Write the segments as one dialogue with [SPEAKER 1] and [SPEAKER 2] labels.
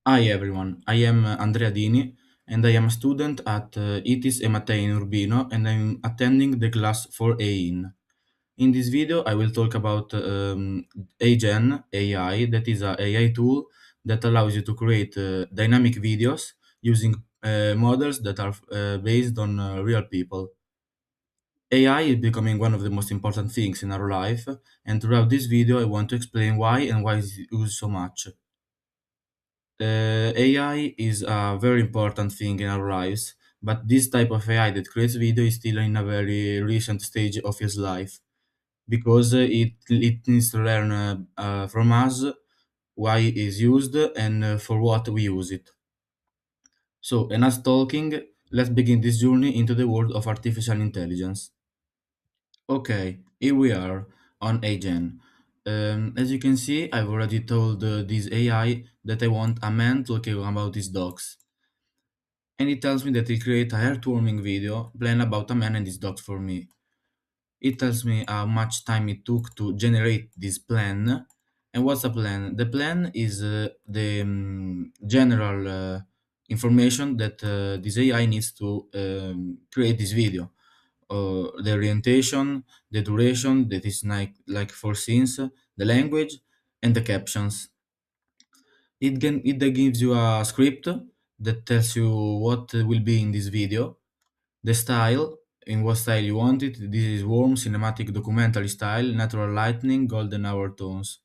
[SPEAKER 1] Hi everyone, I am Andrea DINI and I am a student at ITIS e Mattei in Urbino and I'm attending the class for AIN. In this video I will talk about HeyGen AI, that is a AI tool that allows you to create dynamic videos using models that are based on real people. AI is becoming one of the most important things in our life, and throughout this video I want to explain why and why is it used so much. AI is a very important thing in our lives, but this type of AI that creates video is still in a very recent stage of his life because it needs to learn from us why it is used and for what we use it. So, enough talking, let's begin this journey into the world of artificial intelligence. Okay, here we are on AGen. As you can see, I've already told this AI that I want a man talking about his dogs. And it tells me that it create a heartwarming video plan about a man and his dog for me. It tells me how much time it took to generate this plan. And what's the plan? The plan is the general information that this AI needs to create this video. The orientation, the duration, that is like four scenes, the language, and the captions. It then gives you a script that tells you what will be in this video, the style, in what style you want it. This is warm, cinematic, documentary style, natural lighting, golden hour tones.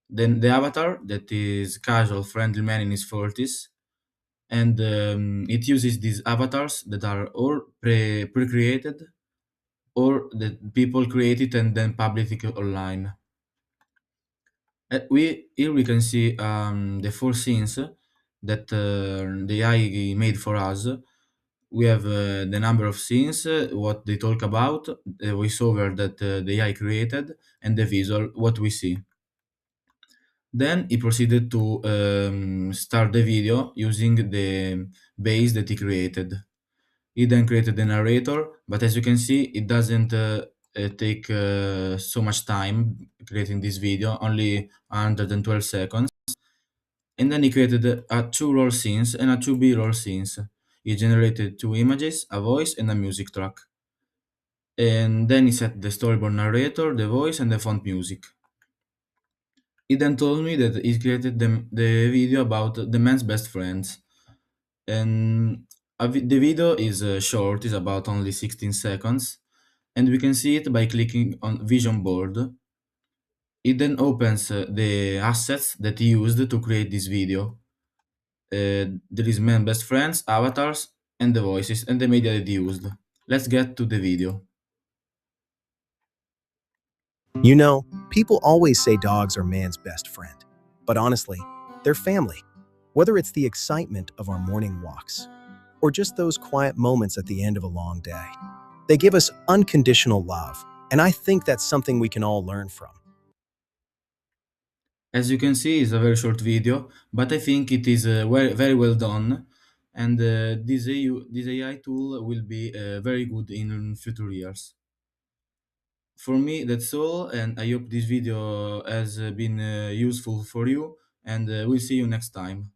[SPEAKER 1] Then the avatar, that is casual, friendly man in his 40s, and it uses these avatars that are all pre-created or that people created and then publish it online. We here we can see the four scenes that the AI made for us. We have the number of scenes, what they talk about, the voiceover that the AI created, and the visual, what we see. Then he proceeded to start the video using the base that he created. He then created the narrator, but as you can see, it doesn't take so much time creating this video, only 112 seconds. And then he created a two roll scenes and a two B-roll scenes. He generated two images, a voice, and a music track. And then he set the storyboard narrator, the voice, and the font music. He then told me that he created the video about the man's best friends. And the video is short, is about only 16 seconds, and we can see it by clicking on Vision Board. It then opens the assets that he used to create this video. There is man best friends, avatars, and the voices, and the media that he used. Let's get to the video.
[SPEAKER 2] You know, people always say dogs are man's best friend. But honestly, they're family. Whether it's the excitement of our morning walks or just those quiet moments at the end of a long day, they give us unconditional love. And I think that's something we can all learn from.
[SPEAKER 1] As you can see, it's a very short video, but I think it is very well done, and this AI tool will be very good in future years. For me, that's all, and I hope this video has been useful for you, and we'll see you next time.